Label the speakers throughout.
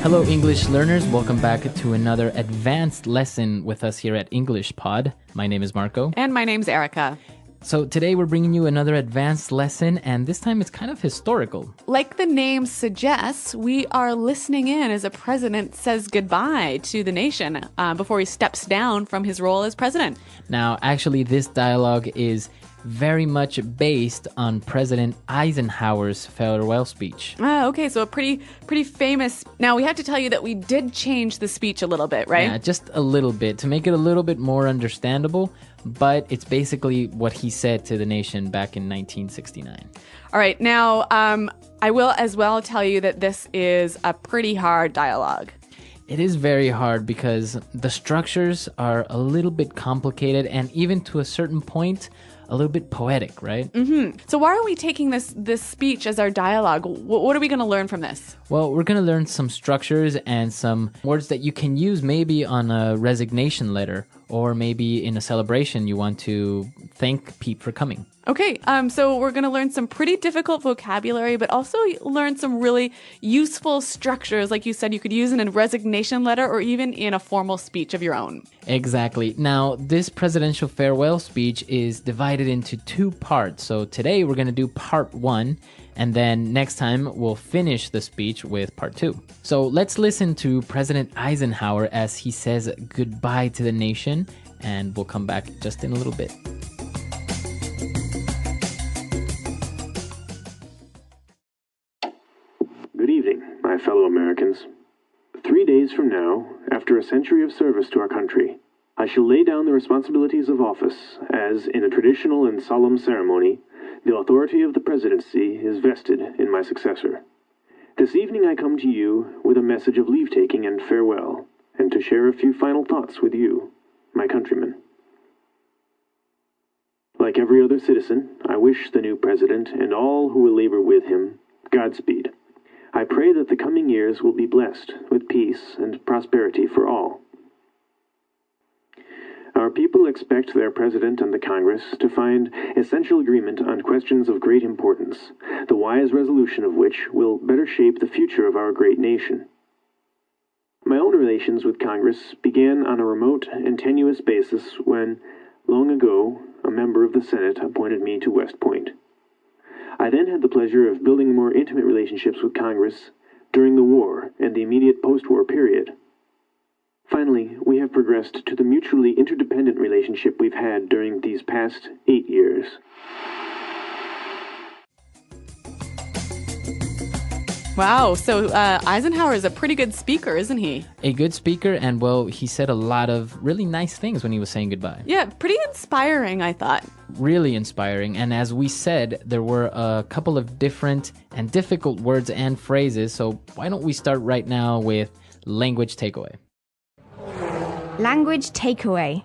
Speaker 1: Hello, English learners. Welcome back to another advanced lesson with us here at English Pod. My name is Marco.
Speaker 2: And my name's Erica.
Speaker 1: So today we're bringing you another advanced lesson, and this time it's kind of historical.
Speaker 2: Like the name suggests, we are listening in as a president says goodbye to the nation before he steps down from his role as president.
Speaker 1: Now, actually, this dialogue is very much based on President Eisenhower's farewell speech.
Speaker 2: Okay, so a pretty famous. Now, we have to tell you that we did change the speech a little bit, right?
Speaker 1: Yeah, just a little bit to make it a little bit more understandable, but it's basically what he said to the nation back in 1969.
Speaker 2: All right, now, I will as well tell you that this is a pretty hard dialogue.
Speaker 1: It is very hard because the structures are a little bit complicated and even to a certain point, a little bit poetic, right?
Speaker 2: Mm-hmm. So why are we taking this speech as our dialogue? What are we going to learn from this?
Speaker 1: Well, we're going to learn some structures and some words that you can use maybe on a resignation letter or maybe in a celebration you want to thank Pete for coming.
Speaker 2: Okay, so we're going to learn some pretty difficult vocabulary, but also learn some really useful structures. Like you said, you could use in a resignation letter or even in a formal speech of your own.
Speaker 1: Exactly. Now, this presidential farewell speech is divided into two parts. So today we're going to do part one, and then next time we'll finish the speech with part two. So let's listen to President Eisenhower as he says goodbye to the nation, and we'll come back just in a little bit.
Speaker 3: Good evening, my fellow Americans. 3 days from now, after a century of service to our country, I shall lay down the responsibilities of office as, in a traditional and solemn ceremony, the authority of the presidency is vested in my successor. This evening I come to you with a message of leave-taking and farewell, and to share a few final thoughts with you, my countrymen. Like every other citizen, I wish the new president and all who will labor with him Godspeed. I pray that the coming years will be blessed with peace and prosperity for all. Our people expect their president and the Congress to find essential agreement on questions of great importance, the wise resolution of which will better shape the future of our great nation. My own relations with Congress began on a remote and tenuous basis when, long ago, a member of the Senate appointed me to West Point. I then had the pleasure of building more intimate relationships with Congress during the war and the immediate post-war period. Finally, we have progressed to the mutually interdependent relationship we've had during these past 8 years.
Speaker 2: Wow, so Eisenhower is a pretty good speaker, isn't he?
Speaker 1: A good speaker, and well, he said a lot of really nice things when he was saying goodbye.
Speaker 2: Yeah, pretty inspiring, I thought.
Speaker 1: Really inspiring, and as we said, there were a couple of different and difficult words and phrases, so why don't we start right now with language takeaway.
Speaker 4: Language takeaway.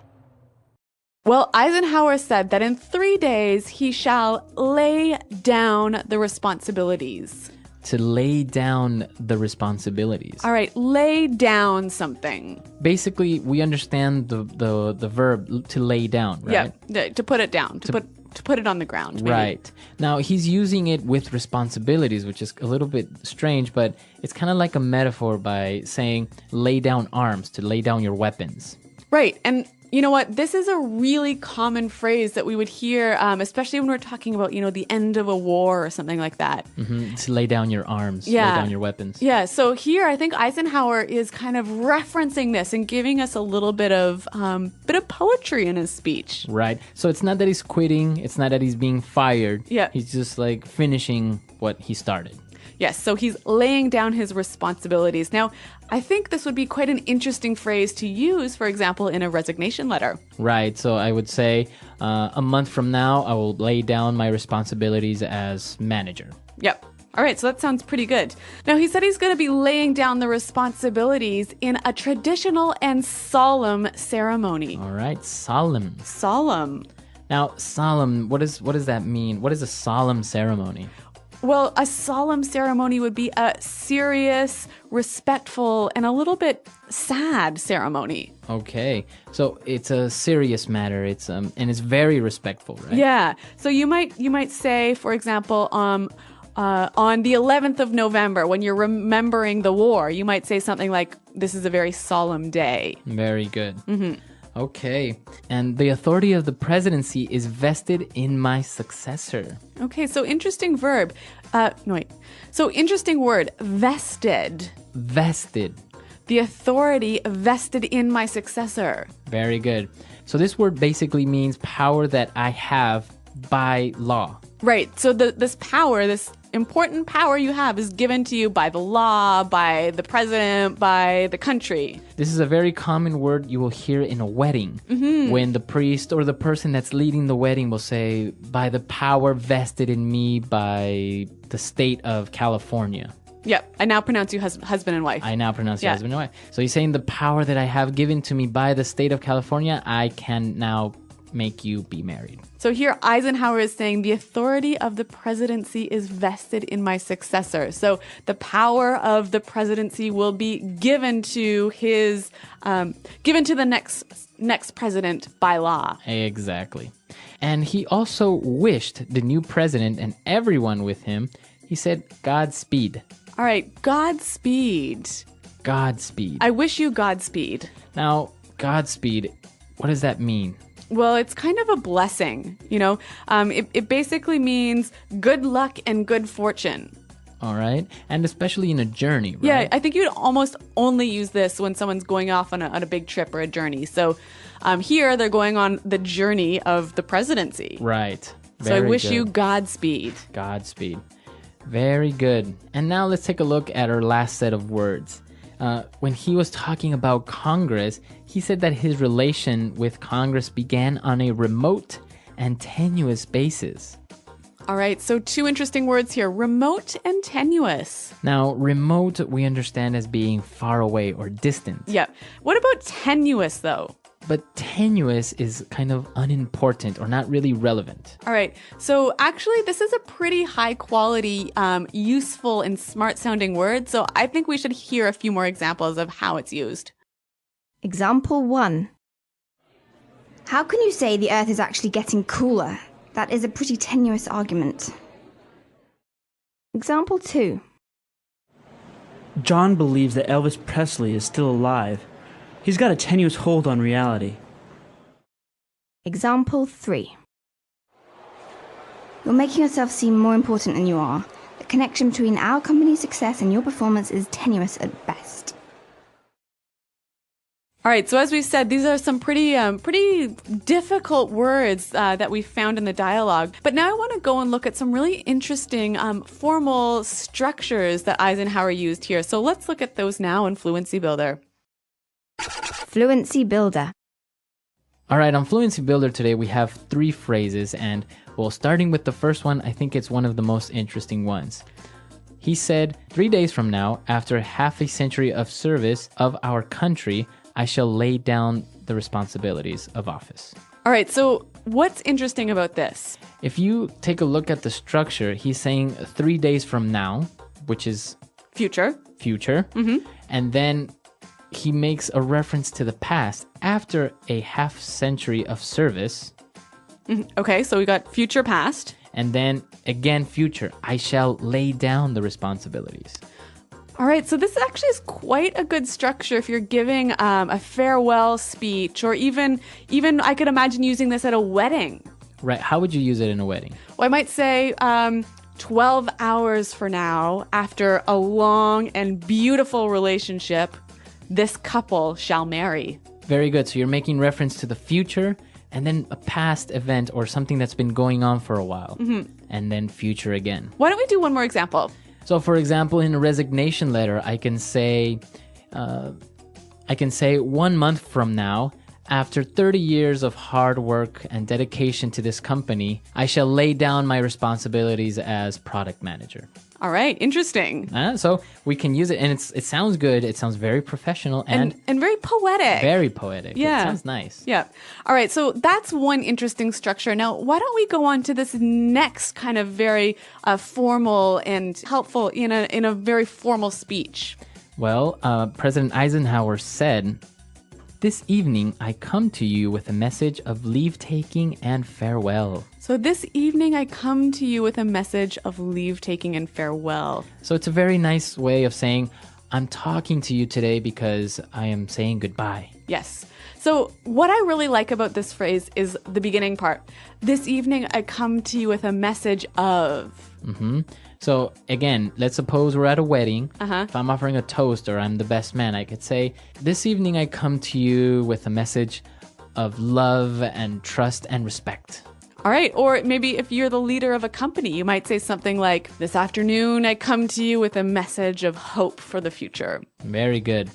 Speaker 2: Well, Eisenhower said that in 3 days he shall lay down the responsibilities.
Speaker 1: To lay down the responsibilities.
Speaker 2: All right, lay down something.
Speaker 1: Basically, we understand the verb to lay down, right?
Speaker 2: Yeah, to put it down, to put it on the ground. Maybe.
Speaker 1: Right. Now, he's using it with responsibilities, which is a little bit strange, but it's kind of like a metaphor by saying lay down arms, to lay down your weapons.
Speaker 2: Right, and you know what? This is a really common phrase that we would hear, especially when we're talking about, the end of a war or something like that.
Speaker 1: Mm-hmm. To lay down your arms,
Speaker 2: yeah.
Speaker 1: Lay down your weapons.
Speaker 2: Yeah, so here I think Eisenhower is kind of referencing this and giving us a little bit of poetry in his speech.
Speaker 1: Right. So it's not that he's quitting. It's not that he's being fired.
Speaker 2: Yeah.
Speaker 1: He's just like finishing what he started.
Speaker 2: Yes, so he's laying down his responsibilities. Now, I think this would be quite an interesting phrase to use, for example, in a resignation letter.
Speaker 1: Right, so I would say a month from now, I will lay down my responsibilities as manager.
Speaker 2: Yep. All right, so that sounds pretty good. Now, he said he's going to be laying down the responsibilities in a traditional and solemn ceremony.
Speaker 1: All right, solemn.
Speaker 2: Solemn.
Speaker 1: Now, solemn, what does that mean? What is a solemn ceremony?
Speaker 2: Well, a solemn ceremony would be a serious, respectful, and a little bit sad ceremony.
Speaker 1: Okay, so it's a serious matter. It's and it's very respectful, right?
Speaker 2: Yeah. So you might say, for example, on the 11th of November, when you're remembering the war, you might say something like, this is a very solemn day.
Speaker 1: Very good. Okay. And the authority of the presidency is vested in my successor.
Speaker 2: Okay, so interesting verb. No, wait. So interesting word, vested.
Speaker 1: Vested.
Speaker 2: The authority vested in my successor.
Speaker 1: Very good. So this word basically means power that I have by law.
Speaker 2: Right. So this power, this important power you have is given to you by the law, by the president, by the country.
Speaker 1: This is a very common word you will hear in a wedding when the priest or the person that's leading the wedding will say, by the power vested in me by the state of California.
Speaker 2: Yep. I now pronounce you husband and wife.
Speaker 1: I now pronounce you husband and wife. So he's saying the power that I have given to me by the state of California, I can now make you be married.
Speaker 2: So here Eisenhower is saying the authority of the presidency is vested in my successor. So the power of the presidency will be given to his, given to the next president by law.
Speaker 1: Exactly. And he also wished the new president and everyone with him, he said, Godspeed.
Speaker 2: All right, Godspeed.
Speaker 1: Godspeed.
Speaker 2: I wish you Godspeed.
Speaker 1: Now, Godspeed, what does that mean?
Speaker 2: Well, it's kind of a blessing, you know. It basically means good luck and good fortune.
Speaker 1: All right. And especially in a journey, right?
Speaker 2: Yeah, I think you'd almost only use this when someone's going off on a big trip or a journey. So here they're going on the journey of the presidency.
Speaker 1: Right.
Speaker 2: So I wish
Speaker 1: good.
Speaker 2: you Godspeed.
Speaker 1: Godspeed. Very good. And now let's take a look at our last set of words. When he was talking about Congress, he said that his relation with Congress began on a remote and tenuous basis.
Speaker 2: All right, so two interesting words here, remote and tenuous.
Speaker 1: Now, remote we understand as being far away or distant.
Speaker 2: Yeah. What about tenuous, though?
Speaker 1: But tenuous is kind of unimportant or not really relevant.
Speaker 2: All right. So actually, this is a pretty high quality, useful and smart sounding word. So I think we should hear a few more examples of how it's used.
Speaker 4: Example 1. How can you say the Earth is actually getting cooler? That is a pretty tenuous argument. Example 2.
Speaker 5: John believes that Elvis Presley is still alive. He's got a tenuous hold on reality.
Speaker 4: Example 3. You're making yourself seem more important than you are. The connection between our company's success and your performance is tenuous at best.
Speaker 2: All right, so as we said, these are some pretty difficult words that we found in the dialogue. But now I want to go and look at some really interesting formal structures that Eisenhower used here. So let's look at those now in Fluency Builder.
Speaker 4: Fluency Builder.
Speaker 1: All right, on Fluency Builder today, we have 3 phrases. And, well, starting with the first one, I think it's one of the most interesting ones. He said, 3 days from now, after half a century of service of our country, I shall lay down the responsibilities of office.
Speaker 2: All right, so what's interesting about this?
Speaker 1: If you take a look at the structure, he's saying 3 days from now, which is
Speaker 2: Future.
Speaker 1: And then he makes a reference to the past after a half century of service.
Speaker 2: Okay, so we got future, past.
Speaker 1: And then again, future. I shall lay down the responsibilities.
Speaker 2: All right, so this actually is quite a good structure if you're giving a farewell speech, or even I could imagine using this at a wedding.
Speaker 1: Right. How would you use it in a wedding?
Speaker 2: Well, I might say 12 hours for now, after a long and beautiful relationship, this couple shall marry.
Speaker 1: Very good. So you're making reference to the future and then a past event or something that's been going on for a while. And then future again.
Speaker 2: Why don't we do one more example?
Speaker 1: So, for example, in a resignation letter, I can say 1 month from now, after 30 years of hard work and dedication to this company, I shall lay down my responsibilities as product manager.
Speaker 2: All right, interesting.
Speaker 1: So we can use it, and it sounds good. It sounds very professional and
Speaker 2: very poetic.
Speaker 1: Very poetic.
Speaker 2: Yeah.
Speaker 1: It sounds nice.
Speaker 2: Yeah. All right, so that's one interesting structure. Now, why don't we go on to this next kind of very formal and helpful in a very formal speech?
Speaker 1: Well, President Eisenhower said, This evening, I come to you with a message of leave-taking and farewell.
Speaker 2: So this evening I come to you with a message of leave-taking and farewell.
Speaker 1: So it's a very nice way of saying, I'm talking to you today because I am saying goodbye.
Speaker 2: Yes. So what I really like about this phrase is the beginning part. This evening I come to you with a message of.
Speaker 1: So again, let's suppose we're at a wedding. If I'm offering a toast or I'm the best man, I could say, this evening I come to you with a message of love and trust and respect.
Speaker 2: All right. Or maybe if you're the leader of a company, you might say something like, this afternoon I come to you with a message of hope for the future.
Speaker 1: Very good.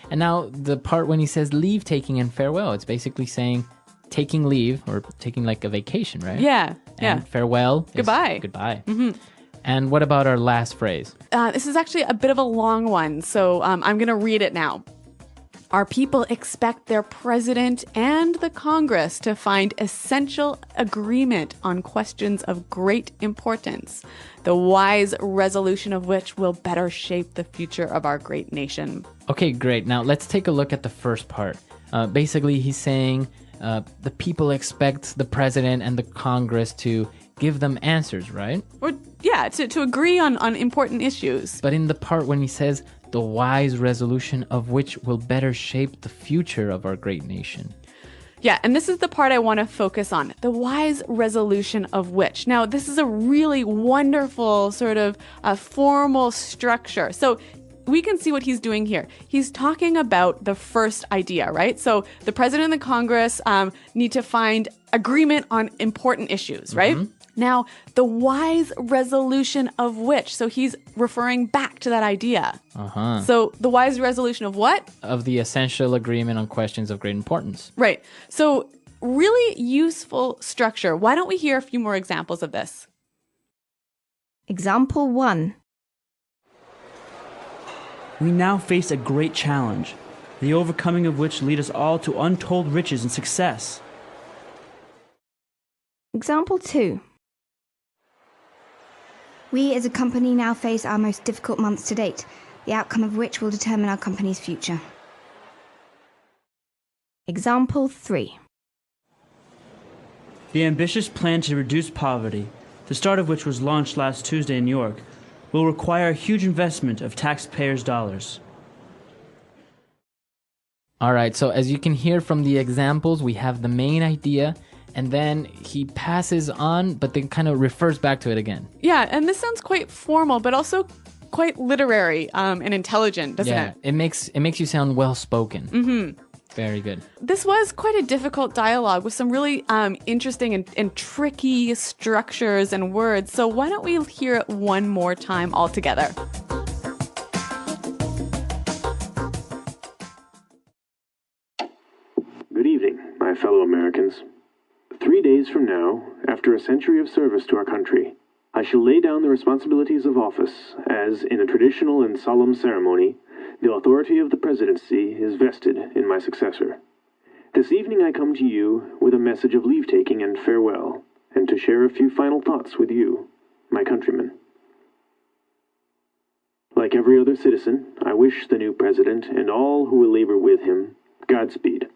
Speaker 1: And now the part when he says leave taking and farewell, it's basically saying taking leave or taking like a vacation, right?
Speaker 2: Yeah.
Speaker 1: And farewell is
Speaker 2: Goodbye.
Speaker 1: Goodbye. And what about our last phrase?
Speaker 2: This is actually a bit of a long one, so I'm going to read it now. Our people expect their president and the Congress to find essential agreement on questions of great importance, the wise resolution of which will better shape the future of our great nation.
Speaker 1: Okay, great. Now let's take a look at the first part. Basically, he's saying the people expect the president and the Congress to give them answers, right?
Speaker 2: Or, yeah, to agree on important issues.
Speaker 1: But in the part when he says the wise resolution of which will better shape the future of our great nation.
Speaker 2: Yeah, and this is the part I want to focus on, the wise resolution of which. Now, this is a really wonderful sort of formal structure. So we can see what he's doing here. He's talking about the first idea, right? So the president and the Congress need to find agreement on important issues, right? Now, the wise resolution of which, so he's referring back to that idea. So the wise resolution of what?
Speaker 1: Of the essential agreement on questions of great importance.
Speaker 2: Right. So really useful structure. Why don't we hear a few more examples of this?
Speaker 4: Example 1.
Speaker 5: We now face a great challenge, the overcoming of which lead us all to untold riches and success.
Speaker 4: Example 2. We as a company now face our most difficult months to date, the outcome of which will determine our company's future. Example 3.
Speaker 5: The ambitious plan to reduce poverty, the start of which was launched last Tuesday in New York, will require a huge investment of taxpayers' dollars.
Speaker 1: All right, so as you can hear from the examples, we have the main idea, and then he passes on, but then kind of refers back to it again.
Speaker 2: Yeah, and this sounds quite formal, but also quite literary and intelligent, doesn't it?
Speaker 1: It makes you sound well-spoken. Very good.
Speaker 2: This was quite a difficult dialogue with some really interesting and tricky structures and words. So why don't we hear it one more time all together?
Speaker 3: Good evening, my fellow Americans. 3 days from now, after a century of service to our country, I shall lay down the responsibilities of office as, in a traditional and solemn ceremony, the authority of the presidency is vested in my successor. This evening I come to you with a message of leave-taking and farewell, and to share a few final thoughts with you, my countrymen. Like every other citizen, I wish the new president and all who will labor with him Godspeed.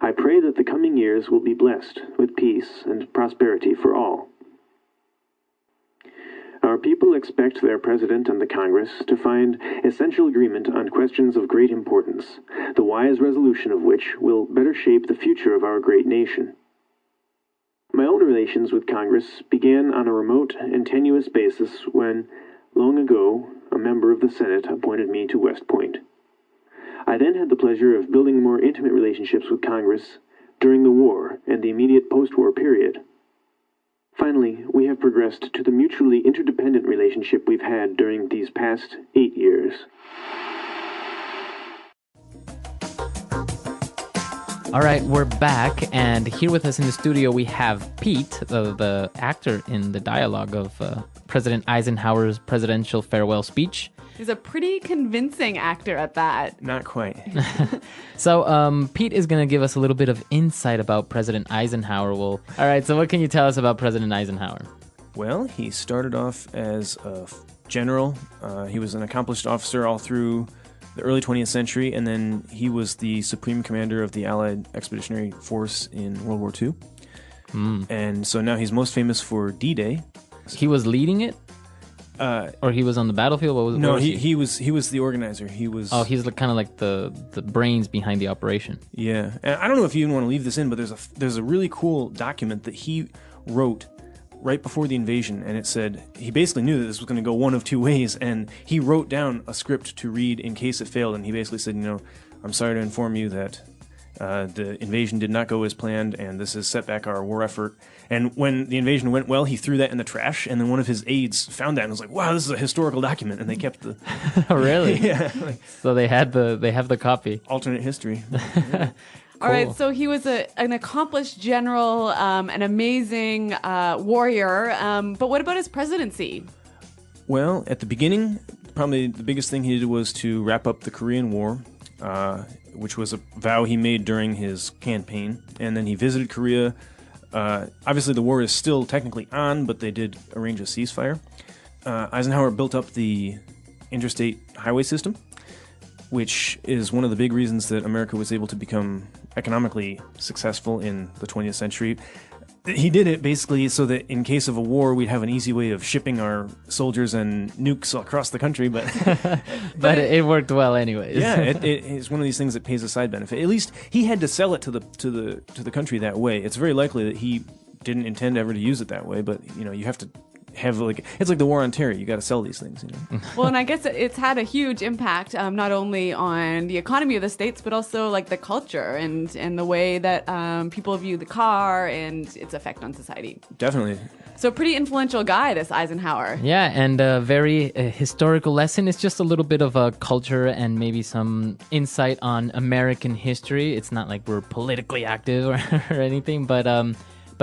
Speaker 3: I pray that the coming years will be blessed with peace and prosperity for all. Our people expect their president and the Congress to find essential agreement on questions of great importance, the wise resolution of which will better shape the future of our great nation. My own relations with Congress began on a remote and tenuous basis when, long ago, a member of the Senate appointed me to West Point. I then had the pleasure of building more intimate relationships with Congress during the war and the immediate post-war period. Finally, we have progressed to the mutually interdependent relationship we've had during these past 8 years.
Speaker 1: All right, we're back, and here with us in the studio we have Pete, the actor in the dialogue of President Eisenhower's presidential farewell speech.
Speaker 2: He's a pretty convincing actor at that.
Speaker 6: Not quite.
Speaker 1: So Pete is going to give us a little bit of insight about President Eisenhower. All right, so what can you tell us about President Eisenhower?
Speaker 6: Well, he started off as a general. He was an accomplished officer all through the early 20th century, and then he was the supreme commander of the Allied Expeditionary Force in World War II. And so now he's most famous for D-Day.
Speaker 1: He was leading it? Or he was on the battlefield?
Speaker 6: No,
Speaker 1: what was
Speaker 6: he was the organizer. He was.
Speaker 1: Oh, he's kind of like the brains behind the operation.
Speaker 6: Yeah, and I don't know if you even want to leave this in, but there's a really cool document that he wrote right before the invasion, and it said he basically knew that this was going to go one of two ways, and he wrote down a script to read in case it failed, and he basically said, I'm sorry to inform you that the invasion did not go as planned, and this has set back our war effort. And when the invasion went well, he threw that in the trash, and then one of his aides found that and was like, wow, this is a historical document, and they kept the...
Speaker 1: Oh, really?
Speaker 6: Yeah.
Speaker 1: So they have the copy.
Speaker 6: Alternate history.
Speaker 2: All right, so he was an accomplished general, an amazing warrior, but what about his presidency?
Speaker 6: Well, at the beginning, probably the biggest thing he did was to wrap up the Korean War, which was a vow he made during his campaign, and then he visited Korea. Obviously, the war is still technically on, but they did arrange a ceasefire. Eisenhower built up the interstate highway system, which is one of the big reasons that America was able to become economically successful in the 20th century. He did it basically so that in case of a war, we'd have an easy way of shipping our soldiers and nukes across the country. But
Speaker 1: it worked well anyways.
Speaker 6: Yeah, it's one of these things that pays a side benefit. At least he had to sell it to the country that way. It's very likely that he didn't intend ever to use it that way. But you have to have it's like the war on terror. You got to sell these things.
Speaker 2: Well, and I guess it's had a huge impact, not only on the economy of the states, but also like the culture and the way that people view the car and its effect on society.
Speaker 6: Definitely.
Speaker 2: So pretty influential guy, this Eisenhower.
Speaker 1: Yeah, and a very historical lesson. It's just a little bit of a culture and maybe some insight on American history. It's not like we're politically active or anything, but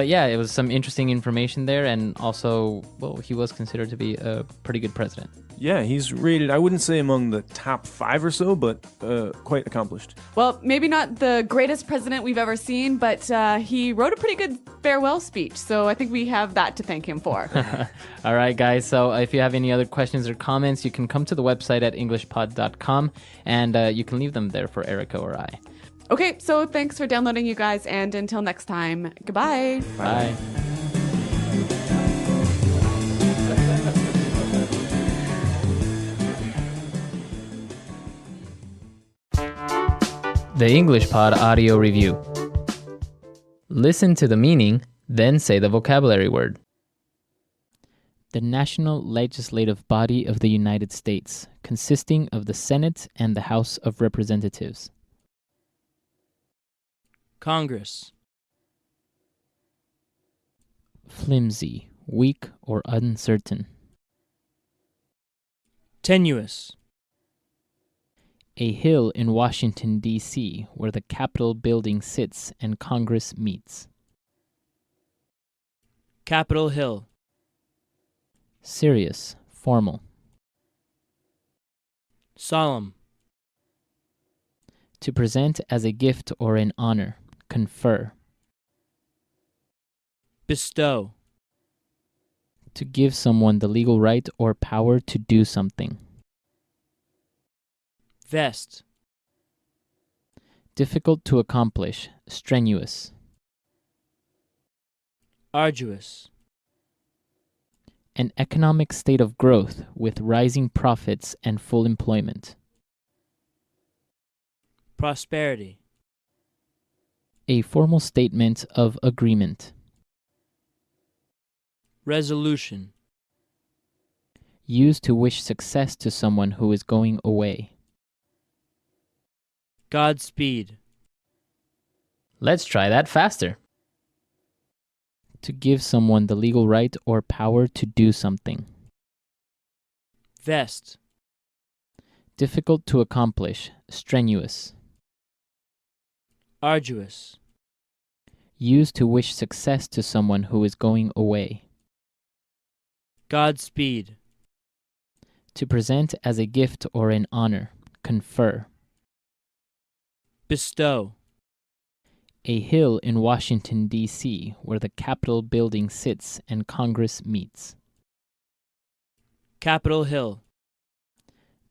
Speaker 1: yeah, it was some interesting information there, and also, well, he was considered to be a pretty good president.
Speaker 6: Yeah, he's rated, I wouldn't say among the top 5 or so, but quite accomplished.
Speaker 2: Well, maybe not the greatest president we've ever seen, but he wrote a pretty good farewell speech, so I think we have that to thank him for.
Speaker 1: All right, guys, so if you have any other questions or comments, you can come to the website at englishpod.com, and you can leave them there for Erica or I.
Speaker 2: Okay, so thanks for downloading, you guys, and until next time, goodbye.
Speaker 1: Bye. The English Pod Audio Review. Listen to the meaning, then say the vocabulary word. The national legislative body of the United States, consisting of the Senate and the House of Representatives.
Speaker 5: Congress.
Speaker 1: Flimsy, weak, or uncertain.
Speaker 5: Tenuous.
Speaker 1: A hill in Washington, D.C., where the Capitol building sits and Congress meets.
Speaker 5: Capitol Hill.
Speaker 1: Serious, formal.
Speaker 5: Solemn.
Speaker 1: To present as a gift or an honor. Confer.
Speaker 5: Bestow.
Speaker 1: To give someone the legal right or power to do something.
Speaker 5: Vest.
Speaker 1: Difficult to accomplish, strenuous.
Speaker 5: Arduous.
Speaker 1: An economic state of growth with rising profits and full employment.
Speaker 5: Prosperity.
Speaker 1: A formal statement of agreement.
Speaker 5: Resolution.
Speaker 1: Used to wish success to someone who is going away.
Speaker 5: Godspeed.
Speaker 1: Let's try that faster. To give someone the legal right or power to do something.
Speaker 5: Vest.
Speaker 1: Difficult to accomplish, strenuous.
Speaker 5: Arduous.
Speaker 1: Used to wish success to someone who is going away.
Speaker 5: Godspeed.
Speaker 1: To present as a gift or an honor. Confer.
Speaker 5: Bestow.
Speaker 1: A hill in Washington, D.C., where the Capitol building sits and Congress meets.
Speaker 5: Capitol Hill.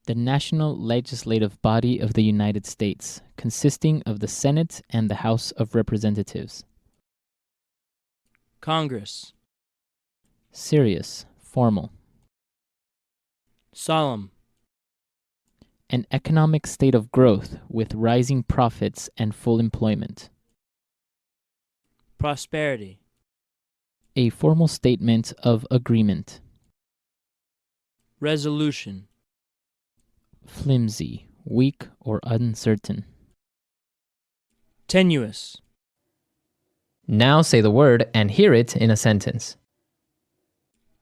Speaker 1: The national legislative body of the United States, consisting of the Senate and the House of Representatives.
Speaker 5: Congress.
Speaker 1: Serious, formal.
Speaker 5: Solemn.
Speaker 1: An economic state of growth with rising profits and full employment.
Speaker 5: Prosperity.
Speaker 1: A formal statement of agreement.
Speaker 5: Resolution.
Speaker 1: Flimsy, weak, or uncertain.
Speaker 5: Tenuous.
Speaker 7: Now say the word and hear it in a sentence.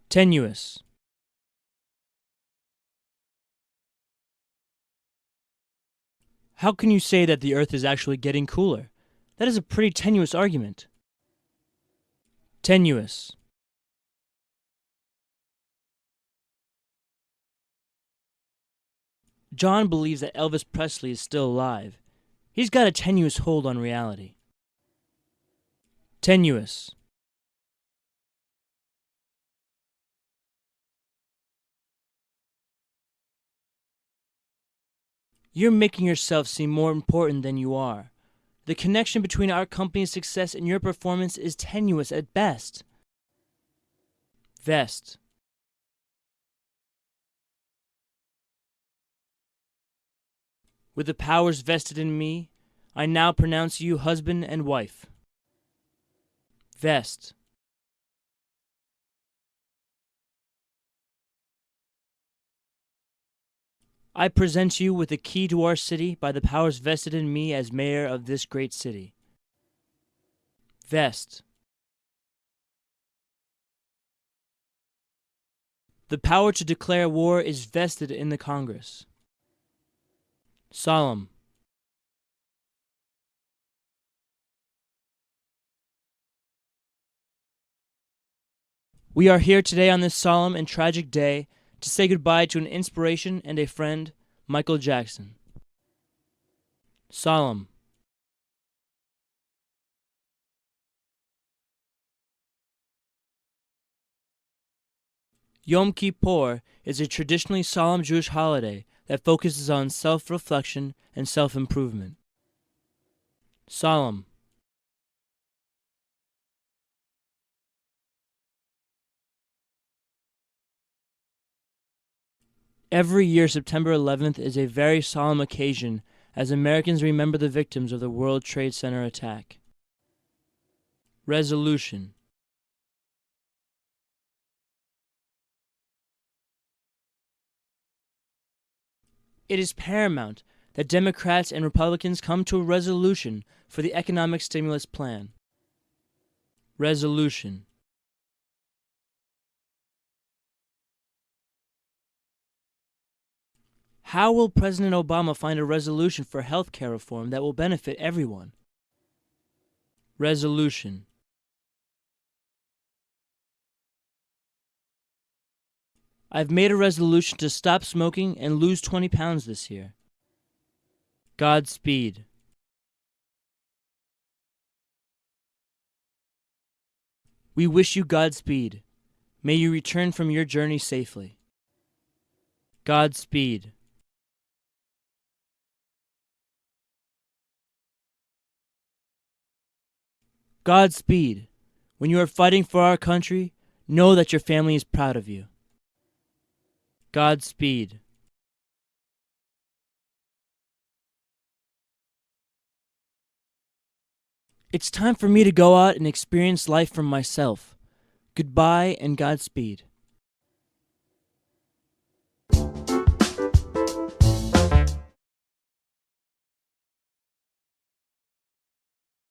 Speaker 5: Tenuous. How can you say that the Earth is actually getting cooler? That is a pretty tenuous argument. Tenuous. John believes that Elvis Presley is still alive. He's got a tenuous hold on reality. Tenuous. You're making yourself seem more important than you are. The connection between our company's success and your performance is tenuous at best. Vest. With the powers vested in me, I now pronounce you husband and wife. Vest. I present you with the key to our city by the powers vested in me as mayor of this great city. Vest. The power to declare war is vested in the Congress. Solemn. We are here today on this solemn and tragic day to say goodbye to an inspiration and a friend, Michael Jackson. Solemn. Yom Kippur is a traditionally solemn Jewish holiday that focuses on self-reflection and self-improvement. Solemn. Every year, September 11th is a very solemn occasion as Americans remember the victims of the World Trade Center attack. Resolution. It is paramount that Democrats and Republicans come to a resolution for the economic stimulus plan. Resolution. How will President Obama find a resolution for health care reform that will benefit everyone? Resolution. I've made a resolution to stop smoking and lose 20 pounds this year. Godspeed. We wish you Godspeed. May you return from your journey safely. Godspeed. Godspeed. When you are fighting for our country, know that your family is proud of you. Godspeed. It's time for me to go out and experience life for myself. Goodbye and Godspeed.